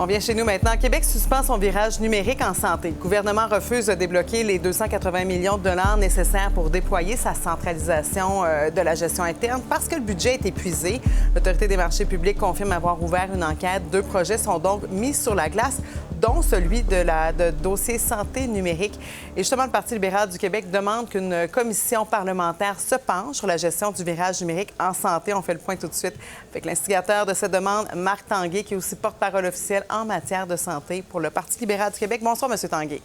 On vient chez nous maintenant. Québec suspend son virage numérique en santé. Le gouvernement refuse de débloquer les 280 millions de dollars nécessaires pour déployer sa centralisation de la gestion interne parce que le budget est épuisé. L'Autorité des marchés publics confirme avoir ouvert une enquête. 2 projets sont donc mis sur la glace, dont celui de dossier santé numérique. Et justement, le Parti libéral du Québec demande qu'une commission parlementaire se penche sur la gestion du virage numérique en santé. On fait le point tout de suite avec l'instigateur de cette demande, Marc Tanguay, qui est aussi porte-parole officielle en matière de santé pour le Parti libéral du Québec. Bonsoir, M. Tanguay.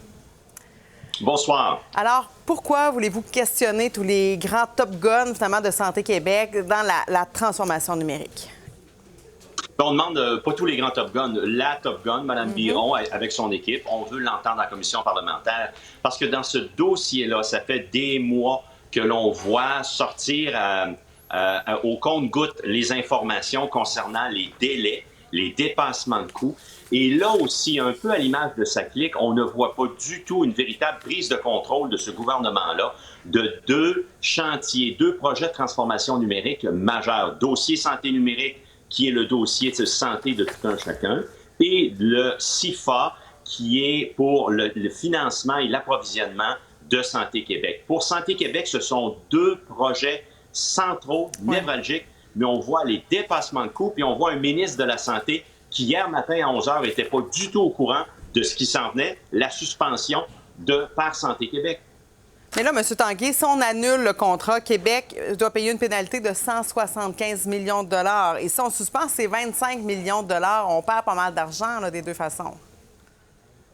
Bonsoir. Alors, pourquoi voulez-vous questionner tous les grands top guns, finalement, de Santé Québec dans la transformation numérique? On demande pas tous les grands Top Gun, la Top Gun, Mme Biron, avec son équipe. On veut l'entendre en commission parlementaire parce que dans ce dossier-là, ça fait des mois que l'on voit sortir au compte-gouttes les informations concernant les délais, les dépassements de coûts. Et là aussi, un peu à l'image de sa clique, on ne voit pas du tout une véritable prise de contrôle de ce gouvernement-là de 2 chantiers, 2 projets de transformation numérique majeurs. Dossier santé numérique, qui est le dossier de santé de tout un chacun, et le CIFA, qui est pour le financement et l'approvisionnement de Santé Québec. Pour Santé Québec, ce sont 2 projets centraux, névralgiques, mais on voit les dépassements de coûts, puis on voit un ministre de la Santé qui, hier matin à 11 h, n'était pas du tout au courant de ce qui s'en venait, la suspension par Santé Québec. Mais là, M. Tanguay, si on annule le contrat, Québec doit payer une pénalité de 175 millions de dollars. Et si on suspend ces 25 millions de dollars, on perd pas mal d'argent des 2 façons.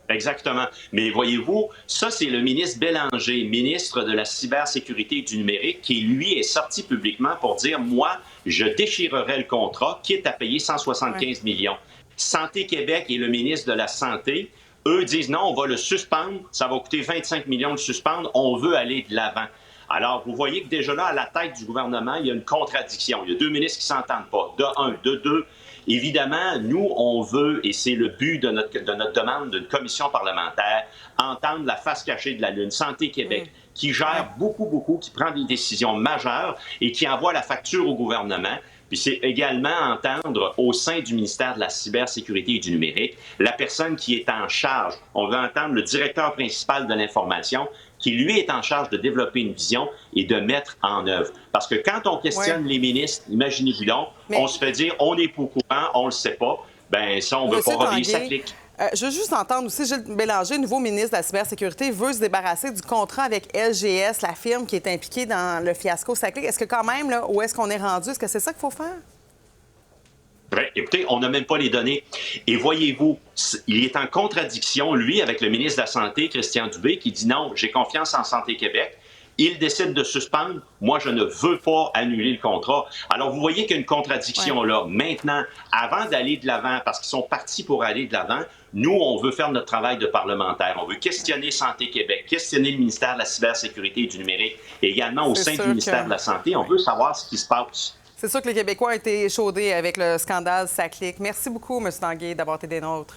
Exactement. Mais voyez-vous, ça, c'est le ministre Bélanger, ministre de la cybersécurité et du numérique, qui, lui, est sorti publiquement pour dire, moi, je déchirerai le contrat, quitte à payer 175 millions. Santé Québec et le ministre de la Santé, eux disent non, on va le suspendre, ça va coûter 25 millions de le suspendre, on veut aller de l'avant. Alors, vous voyez que déjà là, à la tête du gouvernement, il y a une contradiction. Il y a 2 ministres qui ne s'entendent pas. De un. De 2, évidemment, nous, on veut, et c'est le but de notre demande d'une commission parlementaire, entendre la face cachée de la Lune, Santé Québec, qui gère beaucoup, qui prend des décisions majeures et qui envoie la facture au gouvernement. Puis c'est également entendre au sein du ministère de la cybersécurité et du numérique la personne qui est en charge. On veut entendre le directeur principal de l'information qui, lui, est en charge de développer une vision et de mettre en œuvre. Parce que quand on questionne les ministres, imaginez-vous donc, on se fait dire on n'est pas au courant, on ne le sait pas. Bien, ça, on ne veut pas revenir sa clique. Je veux juste entendre aussi, Gilles Bélanger, nouveau ministre de la cybersécurité, veut se débarrasser du contrat avec LGS, la firme qui est impliquée dans le fiasco Saclay. Est-ce que quand même, là, où est-ce qu'on est rendu? Est-ce que c'est ça qu'il faut faire? Bien, écoutez, on n'a même pas les données. Et voyez-vous, il est en contradiction, lui, avec le ministre de la Santé, Christian Dubé, qui dit non, j'ai confiance en Santé Québec. Il décide de suspendre. Moi, je ne veux pas annuler le contrat. Alors, vous voyez qu'il y a une contradiction là. Maintenant, avant d'aller de l'avant, parce qu'ils sont partis pour aller de l'avant, nous, on veut faire notre travail de parlementaire. On veut questionner Santé Québec, questionner le ministère de la cybersécurité et du numérique, et également au sein du ministère de la Santé. On veut savoir ce qui se passe. C'est sûr que les Québécois ont été échaudés avec le scandale Saclay. Merci beaucoup, M. Tanguay, d'avoir été des nôtres.